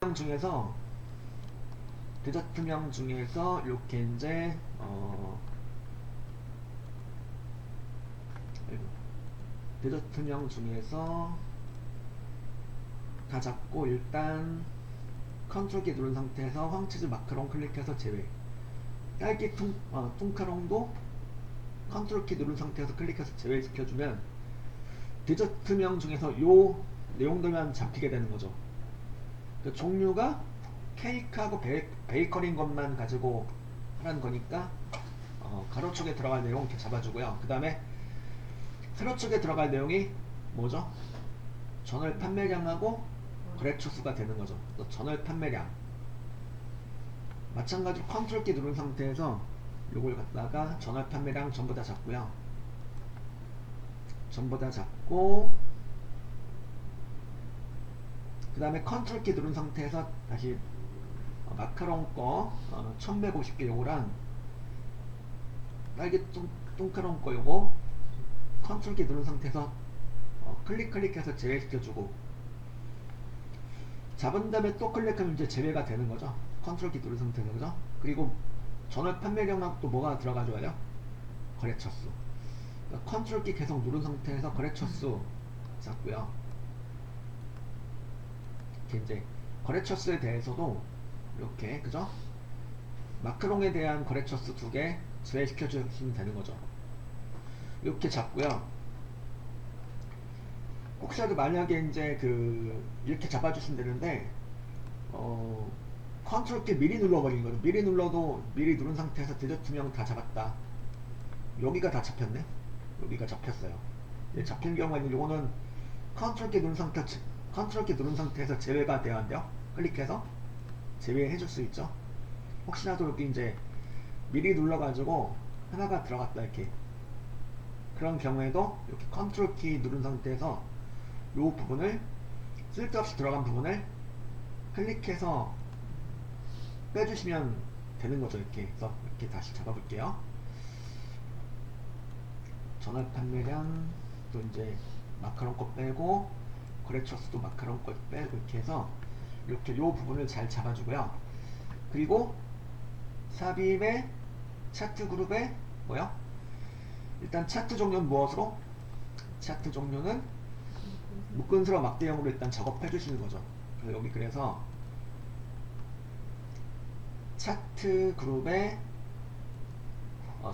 중에서 디저트명 중에서 이렇게 이제 디저트명 중에서 다 잡고 일단 컨트롤 키 누른 상태에서 황치즈 마카롱 클릭해서 제외. 딸기 뚱카롱도 컨트롤 키 누른 상태에서 클릭해서 제외시켜주면 디저트명 중에서 요 내용들만 잡히게 되는 거죠. 그 종류가 케이크하고 베이커리인 것만 가지고 하라는 거니까 가로축에 들어갈 내용 이렇게 잡아주고요. 그 다음에 세로축에 들어갈 내용이 뭐죠? 전월 판매량하고 거래처 수가 되는 거죠. 전월 판매량. 마찬가지로 컨트롤 키 누른 상태에서 요걸 갖다가 전월 판매량 전부 다 잡고요. 전부 다 잡고 그 다음에 컨트롤 키 누른 상태에서 다시 마카롱 거 1150개 요거랑 딸기 뚱카롱 거 요거 컨트롤 키 누른 상태에서 클릭해서 제외시켜주고 잡은 다음에 또 클릭하면 이제 제외가 되는 거죠. 컨트롤 키 누른 상태에서. 그죠? 그리고 전월 판매량하고 또 뭐가 들어가줘요? 거래처 수. 그러니까 컨트롤 키 계속 누른 상태에서 거래처 수 잡고요. 이렇게 이제 거래처 수에 대해서도 이렇게 그죠? 마크롱에 대한 거래처 수 2개 제외시켜 주시면 되는 거죠. 이렇게 잡고요. 혹시라도 만약에 이제 이렇게 잡아주시면 되는데 컨트롤 키 미리 눌러버리는 거죠. 미리 눌러도 미리 누른 상태에서 디저트명 다 잡았다. 여기가 다 잡혔네. 여기가 잡혔어요. 잡힌 경우가 있는데 요거는 컨트롤 키 누른 상태에서 제외가 돼야 한대요. 클릭해서 제외해 줄 수 있죠. 혹시라도 여기 이제 미리 눌러가지고 하나가 들어갔다 이렇게 그런 경우에도 이렇게 컨트롤 키 누른 상태에서 요 부분을 쓸데없이 들어간 부분을 클릭해서 빼주시면 되는 거죠. 그래서 이렇게 다시 잡아볼게요. 전월 판매량 또 이제 마카롱 거 빼고 거래처 수도 마카롱 거 빼고 이렇게 해서 이렇게 요 부분을 잘 잡아주고요. 그리고 삽입의 차트 그룹에 뭐요? 일단 차트 종류는 무엇으로? 차트 종류는 묶은수로 막대형으로 일단 작업해 주시는 거죠. 그래서 여기 그래서 차트 그룹에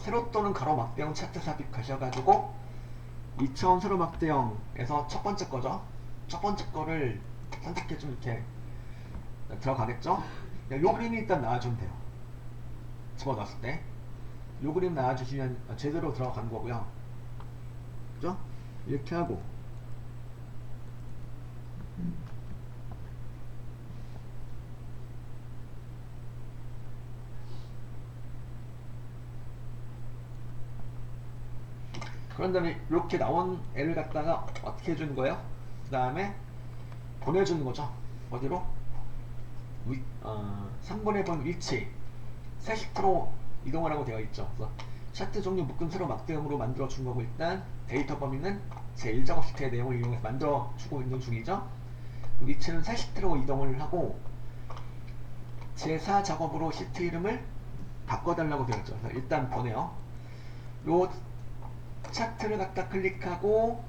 세로 또는 가로 막대형 차트 삽입 가셔가지고 2차원 세로 막대형에서 첫 번째 거죠. 첫 번째 거를 선택해 좀 이렇게 들어가겠죠. 요 그림이 일단 나와주면 돼요. 집어넣었을 때 요 그림 나와주시면 제대로 들어간 거고요. 그죠? 이렇게 하고 그런 다음에 이렇게 나온 애를 갖다가 어떻게 해주는 거예요? 그 다음에 보내주는 거죠. 어디로? 3번에 본 위치 세시트로 이동하라고 되어 있죠. 그래서 차트 종류 묶은 세로 막대형으로 만들어 준 거고 일단 데이터 범위는 제1작업 시트의 내용을 이용해서 만들어 주고 있는 중이죠. 그 위치는 세시트로 이동을 하고 제4작업으로 시트 이름을 바꿔달라고 되어 있죠. 그래서 일단 보내요. 요 차트를 갖다 클릭하고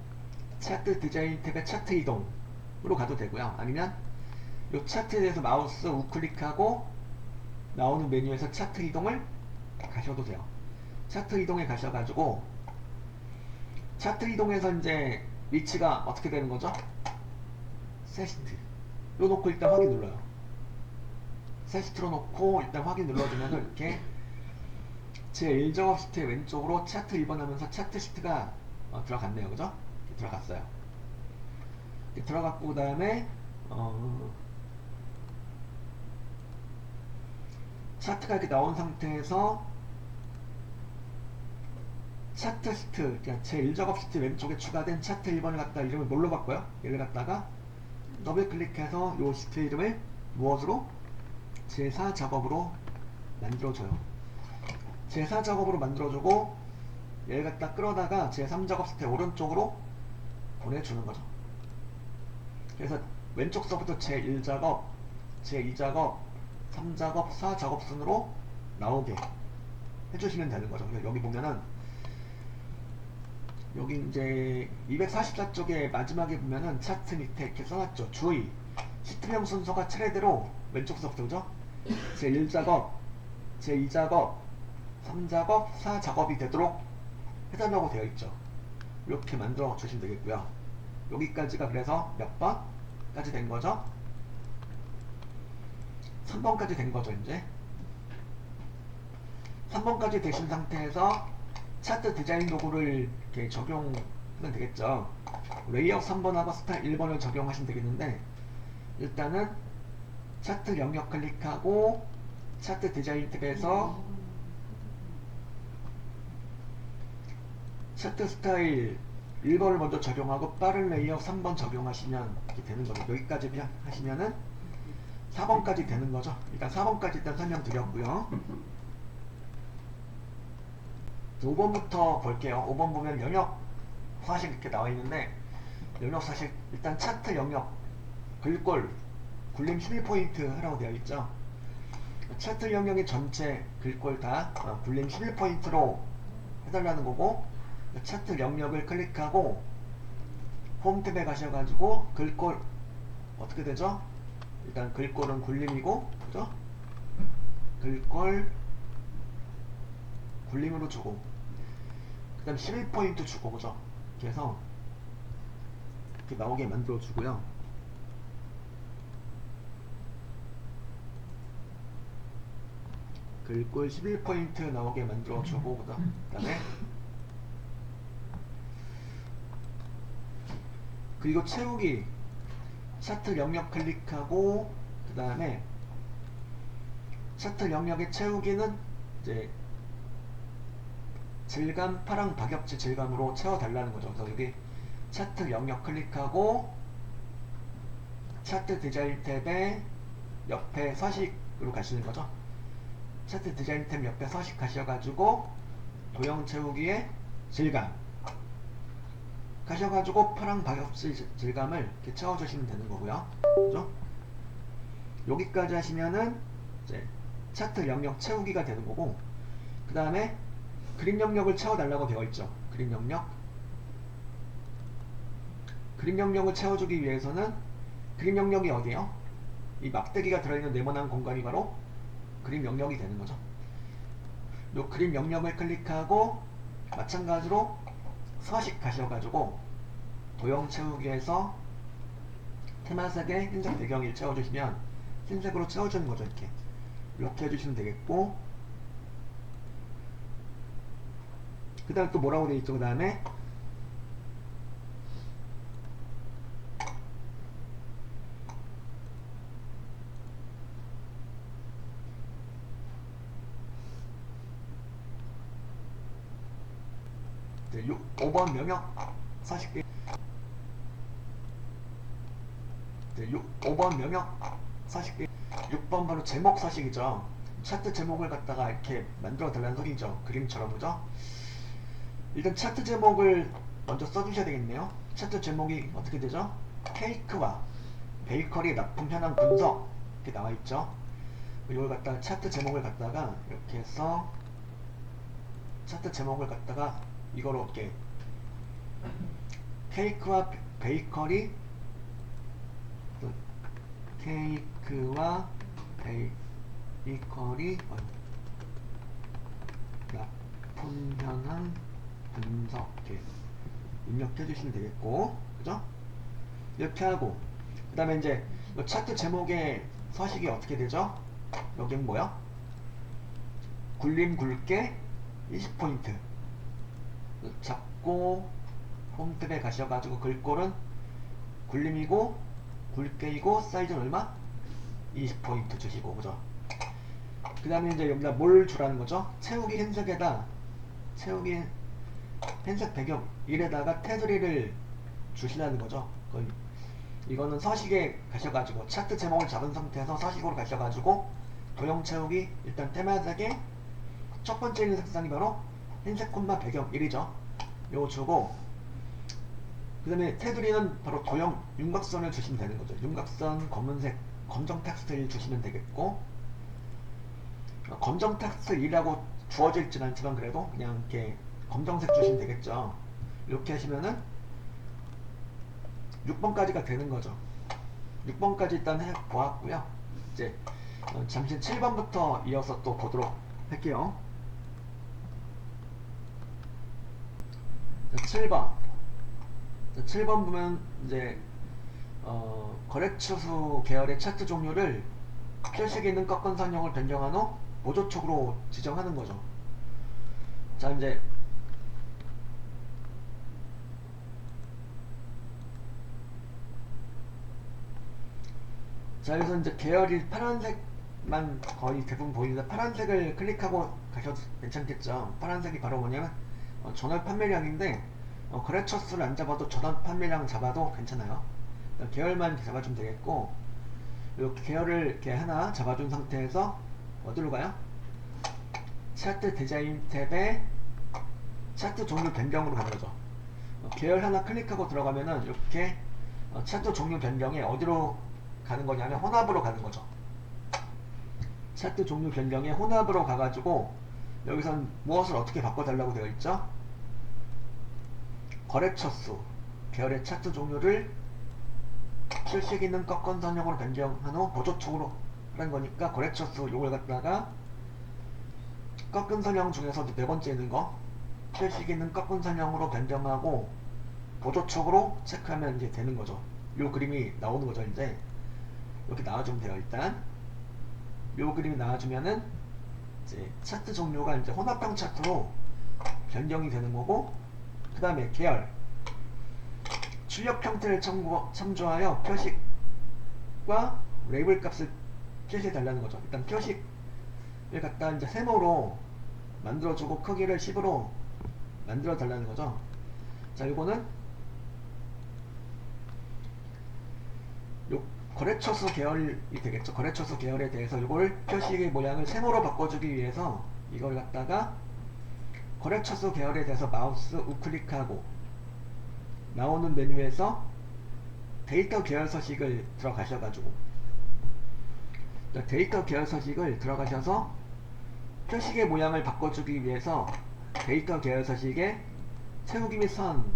차트 디자인 탭의 차트 이동으로 가도 되고요. 아니면 이 차트에 대해서 마우스 우클릭하고 나오는 메뉴에서 차트 이동을 가셔도 돼요. 차트 이동에 가셔가지고 차트 이동에서 이제 위치가 어떻게 되는 거죠? 세시트 요 놓고 일단 확인 눌러요. 세시트로 놓고 일단 확인 눌러주면 이렇게 제1작업 시트의 왼쪽으로 차트 2번 하면서 차트 시트가 들어갔네요. 그죠? 들어갔어요. 들어갔고 그 다음에 차트가 이렇게 나온 상태에서 차트 시트 그러니까 제1작업 시트 왼쪽에 추가된 차트 1번을 갖다 이름을 뭘로 바꿔요? 얘를 갖다가 더블 클릭해서 요 시트 이름을 무엇으로? 제4작업으로 만들어줘요. 제4작업으로 만들어주고 얘를 갖다 끌어다가 제3작업 시트 오른쪽으로 보내주는 거죠. 그래서 왼쪽 서부터 제1작업 제2작업, 3작업, 4작업 순으로 나오게 해주시면 되는 거죠. 여기 보면은 여기 이제 244쪽에 마지막에 보면은 차트 밑에 이렇게 써놨죠. 주의! 시트명 순서가 차례대로 왼쪽서부터 그죠? 제1작업, 제2작업, 3작업, 4작업이 되도록 해달라고 되어 있죠. 이렇게 만들어 주시면 되겠고요. 여기까지가 그래서 몇 번까지 된 거죠? 3번까지 된 거죠, 이제. 3번까지 되신 상태에서 차트 디자인 도구를 이렇게 적용하면 되겠죠. 레이아웃 3번하고 스타일 1번을 적용하시면 되겠는데, 일단은 차트 영역 클릭하고 차트 디자인 탭에서 차트 스타일 1번을 먼저 적용하고 빠른 레이아웃 3번 적용하시면 이렇게 되는 거죠. 여기까지 하시면은 4번까지 되는 거죠. 일단 4번까지 일단 설명드렸고요. 5번부터 볼게요. 5번 보면 영역 사식 이렇게 나와 있는데, 영역 사식 일단 차트 영역 글꼴 굴림 11포인트 하라고 되어 있죠. 차트 영역의 전체 글꼴 다 굴림 11포인트로 해달라는 거고, 차트 영역을 클릭하고 홈 탭에 가셔가지고 글꼴 어떻게 되죠? 일단 글꼴은 굴림이고, 그죠? 글꼴 굴림으로 주고, 그 다음 11포인트 주고, 그죠? 그래서 이렇게 나오게 만들어 주고요. 글꼴 11포인트 나오게 만들어 주고, 그 다음에 그리고 채우기 차트 영역 클릭하고, 그 다음에 차트 영역의 채우기는 이제 질감 파랑 박엽지 질감으로 채워달라는 거죠. 그래서 여기 차트 영역 클릭하고 차트 디자인 탭에 옆에 서식으로 가시는 거죠. 차트 디자인 탭 옆에 서식 가셔가지고 도형 채우기에 질감 가셔가지고 파랑 박엽지 질감을 이렇게 채워주시면 되는 거고요. 그죠? 여기까지 하시면은 이제 차트 영역 채우기가 되는 거고, 그 다음에 그림 영역을 채워달라고 되어 있죠. 그림 영역. 그림 영역을 채워주기 위해서는 그림 영역이 어디에요? 이 막대기가 들어있는 네모난 공간이 바로 그림 영역이 되는 거죠. 이 그림 영역을 클릭하고 마찬가지로 서식 가셔가지고 도형 채우기에서 테마색의 흰색 배경을 채워주시면 흰색으로 채워주는 거죠. 이렇게 해주시면 되겠고, 그 다음에 또 뭐라고 되어 있죠? 그 다음에 네, 5번 명역 서식. 네, 5번 명역 서식. 6번 바로 제목 서식이죠. 차트 제목을 갖다가 이렇게 만들어 달라는 소리죠. 그림처럼, 그죠? 일단 차트 제목을 먼저 써주셔야 되겠네요. 차트 제목이 어떻게 되죠? 케이크와 베이커리 납품 현황 분석 이렇게 나와 있죠. 이걸 갖다가 차트 제목을 갖다가 이렇게 해서 차트 제목을 갖다가 이거로 이렇게 케이크와 베이커리 납품 현황 분석 이렇게 입력해 주시면 되겠고, 그죠? 이렇게 하고, 그 다음에 이제 차트 제목의 서식이 어떻게 되죠? 여긴 뭐야? 굴림 굵게 20포인트 잡고 홈탭에 가셔가지고 글꼴은 굴림이고 굵게이고 사이즈는 얼마? 20포인트 주시고, 그죠? 그 다음에 이제 여기다 뭘 주라는 거죠? 채우기 흰색에다 채우기 흰색 배경 1에다가 테두리를 주시라는 거죠. 이거는 서식에 가셔가지고 차트 제목을 잡은 상태에서 서식으로 가셔가지고 도형 채우기 일단 테마색의 첫 번째 있는 색상이 바로 흰색 콤마 배경 1이죠. 요거 주고, 그 다음에 테두리는 바로 도형 윤곽선을 주시면 되는 거죠. 윤곽선 검은색 검정 텍스트 1 주시면 되겠고, 검정 텍스트 1이라고 주어져 있진 않지만 그래도 그냥 이렇게 검정색 주시면 되겠죠. 이렇게 하시면은 6번까지가 되는 거죠. 6번까지 일단 해 보았고요. 이제 잠시 7번부터 이어서 또 보도록 할게요. 7번. 7번 보면 이제 거래처수 계열의 차트 종류를 표식에 있는 꺾은 선형을 변경한 후 보조촉으로 지정하는 거죠. 자, 이제 자, 여기서 이제 계열이 파란색만 거의 대부분 보이는데 파란색을 클릭하고 가셔도 괜찮겠죠. 파란색이 바로 뭐냐면 전월 판매량인데 거래처 수를 안 잡아도 전월 판매량 잡아도 괜찮아요. 계열만 잡아주면 되겠고, 이렇게 계열을 이렇게 하나 잡아준 상태에서 어디로 가요? 차트 디자인 탭에 차트 종류 변경으로 가는 거죠. 계열 하나 클릭하고 들어가면은 이렇게 차트 종류 변경에 어디로 가는 거냐면 혼합으로 가는 거죠. 차트 종류 변경에 혼합으로 가가지고 여기선 무엇을 어떻게 바꿔달라고 되어 있죠? 거래처 수, 계열의 차트 종류를 실식 있는 꺾은 선형으로 변경한 후 보조촉으로 하는 거니까 거래처 수 요걸 갖다가 꺾은 선형 중에서도 네 번째 있는 거 실식 있는 꺾은 선형으로 변경하고 보조촉으로 체크하면 이제 되는 거죠. 요 그림이 나오는 거죠. 이제 이렇게 나와주면 돼요. 일단 요 그림이 나와주면은 이제 차트 종류가 이제 혼합형 차트로 변경이 되는 거고, 그 다음에 계열 출력 형태를 참조하여 표식과 레이블 값을 표시해 달라는 거죠. 일단 표식을 갖다 이제 세모로 만들어주고 크기를 10으로 만들어 달라는 거죠. 자, 이거는 요 거래처수 계열이 되겠죠. 거래처수 계열에 대해서 이걸 표식의 모양을 세모로 바꿔주기 위해서 이걸 갖다가 거래처수 계열에 대해서 마우스 우클릭하고 나오는 메뉴에서 데이터 계열 서식을 들어가셔가지고 데이터 계열 서식을 들어가셔서 표식의 모양을 바꿔주기 위해서 데이터 계열 서식에 채우기 및 선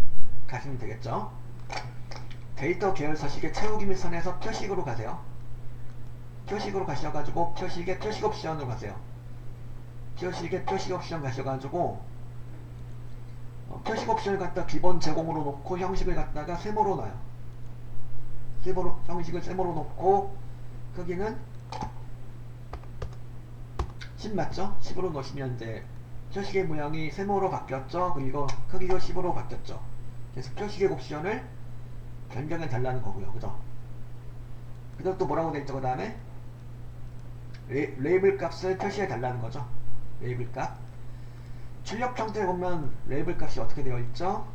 가시면 되겠죠. 데이터 계열 서식의 채우기 및 선에서 표식으로 가세요. 표식으로 가셔가지고 표식의 표식 옵션으로 가세요. 표식의 표식 옵션 가셔가지고 표식 옵션을 갖다 기본 제공으로 놓고 형식을 갖다가 세모로 놔요. 형식을 세모로 놓고 크기는 10 맞죠? 10으로 놓으시면 이제 표식의 모양이 세모로 바뀌었죠. 그리고 크기도 10으로 바뀌었죠. 그래서 표식의 옵션을 변경해 달라는 거고요. 그죠? 그 다음 또 뭐라고 되어있죠? 그 다음에 레이블 값을 표시해 달라는 거죠. 레이블 값. 출력 형태에 보면 레이블 값이 어떻게 되어 있죠?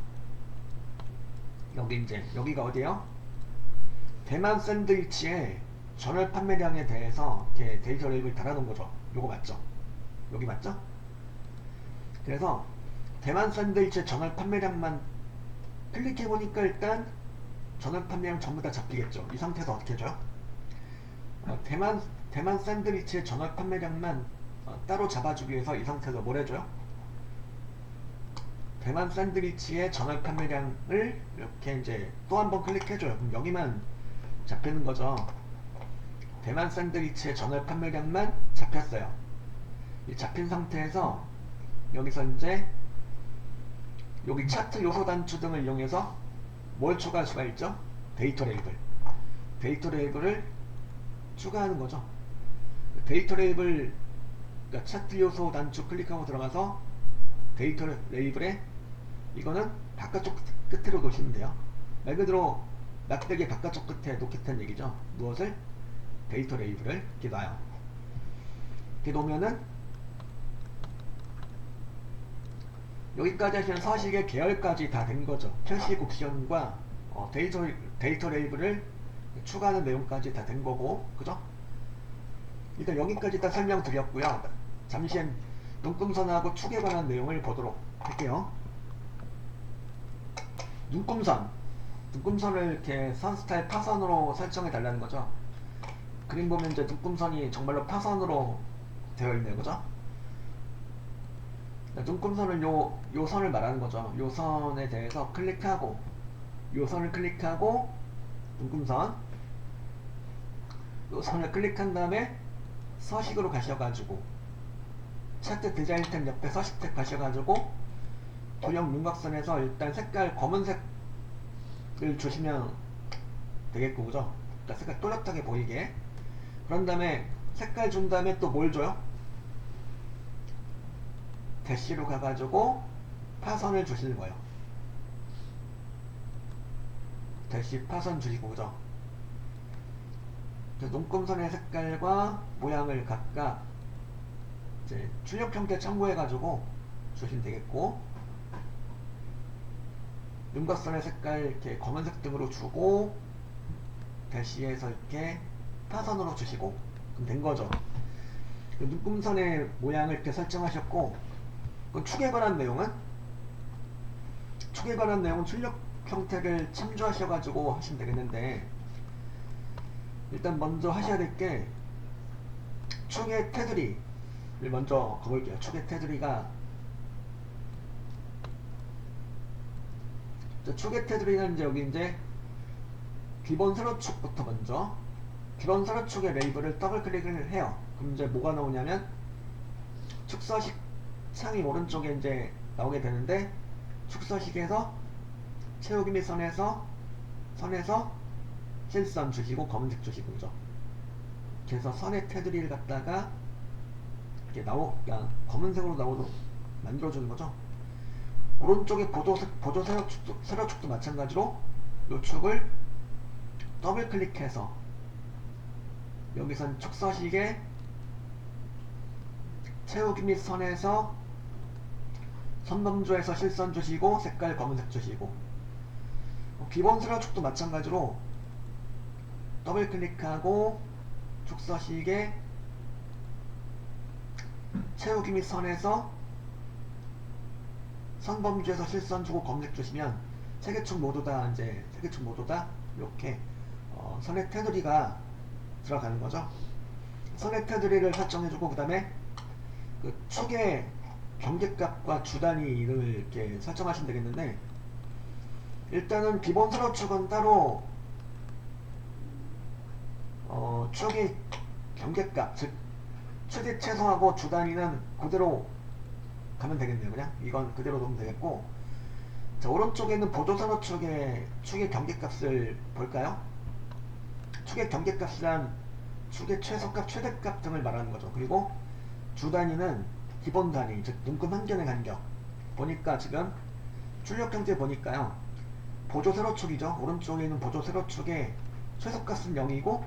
여기 이제 여기가 어디에요? 대만 샌드위치의 전월 판매량에 대해서 이렇게 데이터 레이블 달아놓은 거죠. 요거 맞죠? 여기 맞죠? 그래서 대만 샌드위치의 전월 판매량만 클릭해보니까 일단 전월 판매량 전부 다 잡히겠죠. 이 상태에서 어떻게 해줘요? 대만 샌드위치의 전월 판매량만 따로 잡아주기 위해서 이 상태에서 뭘 해줘요? 대만 샌드위치의 전월 판매량을 이렇게 이제 또 한 번 클릭해줘요. 그럼 여기만 잡히는 거죠. 대만 샌드위치의 전월 판매량만 잡혔어요. 이 잡힌 상태에서 여기서 이제 여기 차트 요소 단추 등을 이용해서 뭘 추가할 수가 있죠? 데이터 레이블. 데이터 레이블을 추가하는 거죠. 데이터 레이블, 그러니까 차트 요소 단추 클릭하고 들어가서 데이터 레이블에 이거는 바깥쪽 끝으로 놓으시면 돼요. 말 그대로 막대기 바깥쪽 끝에 놓겠다는 얘기죠. 무엇을? 데이터 레이블을 이렇게 놔요. 이렇게 놓으면은 여기까지 하시면 서식의 계열까지 다 된 거죠. 표식 옵션과 데이터 레이블을 추가하는 내용까지 다 된 거고, 그죠? 일단 여기까지 다 설명드렸고요. 잠시 눈금선하고 축에 관한 내용을 보도록 할게요. 눈금선을 이렇게 선 스타일 파선으로 설정해 달라는 거죠. 그림 보면 이제 눈금선이 정말로 파선으로 되어 있네요, 그죠? 눈금선은 요 선을 말하는 거죠. 요 선에 대해서 클릭하고, 요 선을 클릭하고, 눈금선, 요 선을 클릭한 다음에 서식으로 가셔가지고, 차트 디자인 탭 옆에 서식 탭 가셔가지고, 도형 윤곽선에서 일단 색깔 검은색을 주시면 되겠고, 그죠? 그러니까 색깔 또렷하게 보이게. 그런 다음에 색깔 준 다음에 또 뭘 줘요? 대시로 가가지고 파선을 주시는 거예요. 대시 파선 주시고, 그죠? 눈금선의 색깔과 모양을 각각 이제 출력 형태 참고해가지고 주시면 되겠고, 윤곽선의 색깔 이렇게 검은색 등으로 주고, 대시에서 이렇게 파선으로 주시고, 그럼 된 거죠. 눈금선의 모양을 이렇게 설정하셨고, 그 축에 관한 내용은 출력 형태를 참조하셔가지고 하시면 되겠는데, 일단 먼저 하셔야 될 게 축의 테두리를 먼저 가볼게요. 축의 테두리가, 축의 테두리는 이제 여기 이제 기본 세로축부터 먼저, 기본 세로축의 레이블을 더블 클릭을 해요. 그럼 이제 뭐가 나오냐면 축서식 창이 오른쪽에 이제 나오게 되는데, 축서식에서 채우기 및 선에서 실선 주시고 검은색 주시고, 그죠? 그래서 선의 테두리를 갖다가 이렇게 그러니까 검은색으로 나오도록 만들어주는 거죠. 오른쪽에 보조 세로축도 마찬가지로 이 축을 더블 클릭해서 여기선 축서식에 채우기 및 선에서 선범주에서 실선 주시고 색깔 검은색 주시고, 기본 세로축도 마찬가지로 더블 클릭하고 축서식에 채우기 및 선에서 선범주에서 실선 주고 검색 주시면 세 개 축 모두 다 이렇게 선의 테두리가 들어가는 거죠. 선의 테두리를 설정해주고, 그 다음에 그 축의 경계값과 주단위를 이렇게 설정하시면 되겠는데, 일단은 기본 세로축은 따로 축의 경계값, 즉 최대 최소하고 주단위는 그대로 가면 되겠네요. 그냥 이건 그대로 놓으면 되겠고, 자, 오른쪽에 있는 보조선호 축의 경계값을 볼까요? 축의 경계값이란 축의 최소값, 최대값 등을 말하는 거죠. 그리고 주단위는 기본 단위, 즉 눈금 한 견의 간격. 보니까 지금 출력 형태 보니까요, 보조 세로축이죠. 오른쪽에 있는 보조 세로축의 최소값은 0이고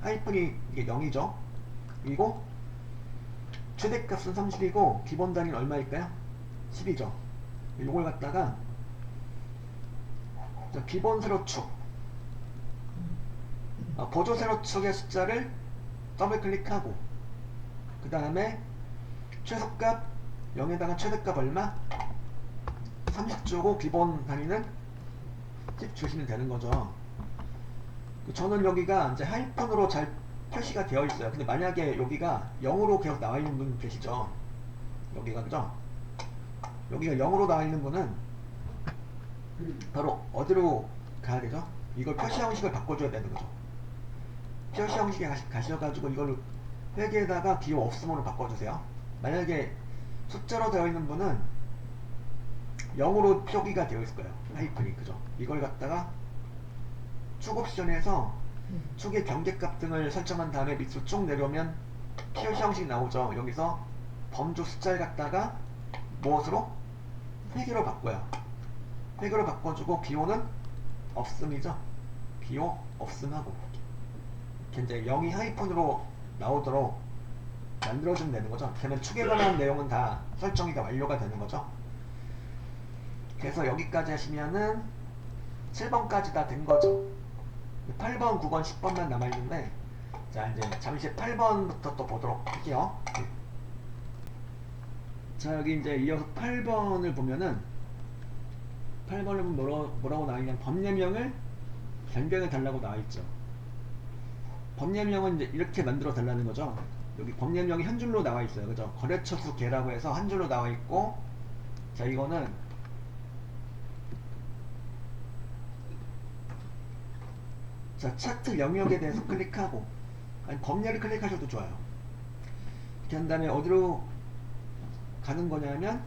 하이픈이 이게 0이죠. 그리고 최대값은 30이고 기본 단위는 얼마일까요? 10이죠. 이걸 갖다가 기본 세로축, 보조 세로축의 숫자를 더블 클릭하고, 그 다음에 최소값 0에다가 최대값 얼마? 30 주고 기본 단위는 10 주시면 되는 거죠. 저는 여기가 이제 하이픈으로 잘 표시가 되어 있어요. 근데 만약에 여기가 0으로 계속 나와 있는 분 계시죠? 여기가, 그죠? 여기가 0으로 나와 있는 분은 바로 어디로 가야 되죠? 이걸 표시 형식을 바꿔줘야 되는 거죠. 표시 형식에 가셔가지고 이걸 회계에다가 기호 없음으로 바꿔주세요. 만약에 숫자로 되어 있는 분은 0으로 표기가 되어 있을 거예요. 하이픈이, 그죠? 이걸 갖다가 축 옵션에서 축의 경계값 등을 설정한 다음에 밑으로 쭉 내려오면 표시 형식 나오죠. 여기서 범주 숫자를 갖다가 무엇으로? 회계로 바꿔요. 회계로 바꿔주고 기호는 없음이죠. 기호 없음하고 이렇게 이제 0이 하이픈으로 나오도록 만들어주면 되는 거죠. 그러면 축에 관한 내용은 다 설정이 다 완료가 되는 거죠. 그래서 여기까지 하시면은 7번까지 다 된 거죠. 8번, 9번, 10번만 남아있는데, 자, 이제 잠시 8번부터 또 보도록 할게요. 자, 여기 이제 이어서 8번을 보면은, 8번을 보면 뭐라고 나와있냐면 법례명을 변경해 달라고 나와있죠. 법률명은 이제 이렇게 만들어 달라는 거죠. 여기 법률명이 한 줄로 나와 있어요. 그죠? 거래처수 개라고 해서 한 줄로 나와 있고, 자, 이거는 자, 차트 영역에 대해서 클릭하고, 아니 범례를 클릭하셔도 좋아요. 이렇게 한 다음에 어디로 가는 거냐면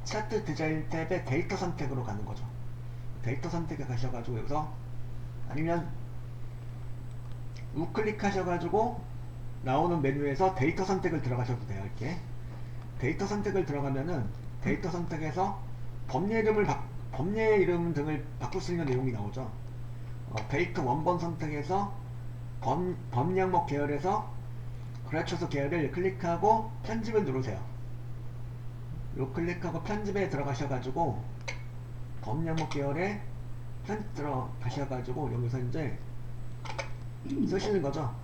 차트 디자인 탭의 데이터 선택으로 가는 거죠. 데이터 선택에 가셔가지고 여기서, 아니면 우클릭 하셔가지고 나오는 메뉴에서 데이터 선택을 들어가셔도 돼요. 이렇게 데이터 선택을 들어가면은 데이터 선택에서 법례 이름 등을 바꿀 수 있는 내용이 나오죠. 데이터 원본 선택에서 법령목 계열에서 거래처수 계열을 클릭하고 편집을 누르세요. 요 클릭하고 편집에 들어가셔가지고 법령목 계열에 편집 들어가셔가지고 여기서 이제 쓰시는 거죠.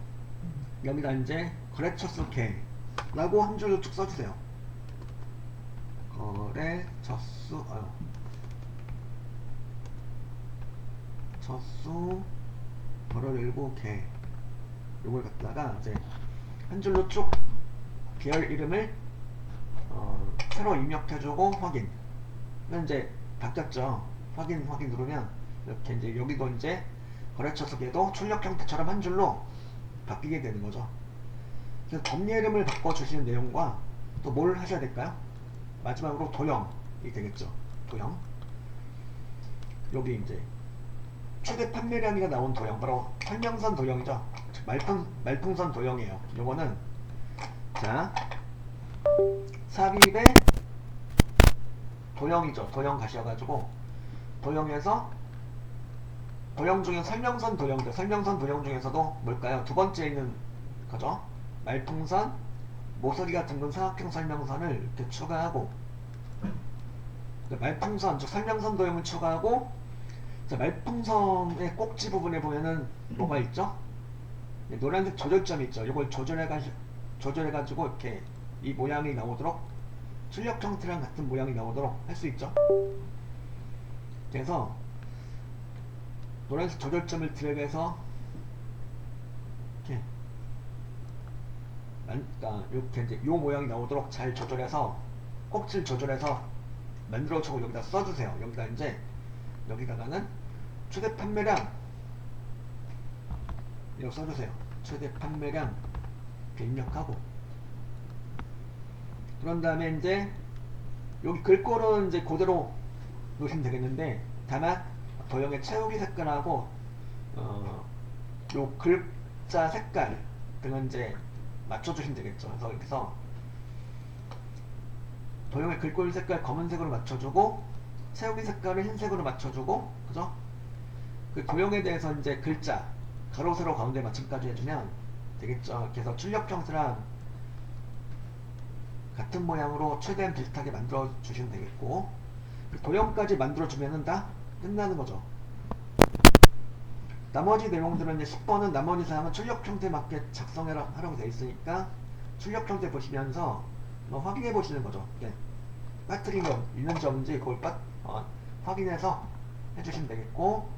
여기다 이제 거래처수 개라고 한 줄로 쭉 써주세요. 거래처수 처수 괄호 열고 개, 요걸 갖다가 이제 한 줄로 쭉 계열 이름을 새로 입력해주고 확인. 이제 바뀌었죠. 확인 누르면 이렇게 이제 여기도 이제 거래처수 개도 출력 형태처럼 한 줄로 바뀌게 되는 거죠. 그래서 법례 이름을 바꿔주시는 내용과 또 뭘 하셔야 될까요? 마지막으로 도형이 되겠죠. 도형. 여기 이제 최대 판매량이가 나온 도형, 바로 설명선 도형이죠. 말풍선 도형이에요. 요거는 자, 삽입의 도형이죠. 도형 가셔가지고 도형에서 도형 중에 설명선 도형들, 설명선 도형 중에서도 뭘까요? 두 번째에 있는 거죠. 말풍선, 모서리가 둥근 사각형 설명선을 이렇게 추가하고, 말풍선, 즉 설명선 도형을 추가하고, 자, 말풍선의 꼭지 부분에 보면은 뭐가 있죠? 노란색 조절점이 있죠. 이걸 조절해가지고 이렇게 이 모양이 나오도록, 출력 형태랑 같은 모양이 나오도록 할 수 있죠. 그래서 노란색 조절점을 드래그해서 이렇게 이제 요 모양이 나오도록 잘 조절해서, 꼭지를 조절해서 만들어주고 여기다 써주세요. 여기다 이제 여기다가는 최대 판매량 이거 써주세요. 최대 판매량 이렇게 입력하고, 그런 다음에 이제 여기 글꼴은 이제 그대로 놓으시면 되겠는데, 다만 도형의 채우기 색깔하고 요 글자 색깔 등은 이제 맞춰주시면 되겠죠. 그래서 여기서 도형의 글꼴 색깔 검은색으로 맞춰주고, 채우기 색깔을 흰색으로 맞춰주고, 그죠? 그 도형에 대해서 이제 글자 가로 세로 가운데 맞춤까지 해주면 되겠죠. 그래서 출력 형태랑 같은 모양으로 최대한 비슷하게 만들어 주시면 되겠고, 그 도형까지 만들어 주면은 다 끝나는 거죠. 나머지 내용들은 이제 10번은 나머지 사항은 출력 형태 맞게 작성해라 하라고 되어 있으니까 출력 형태 보시면서 확인해 보시는 거죠. 빠뜨린 거 있는지 없는지 그걸 확인해서 해주시면 되겠고,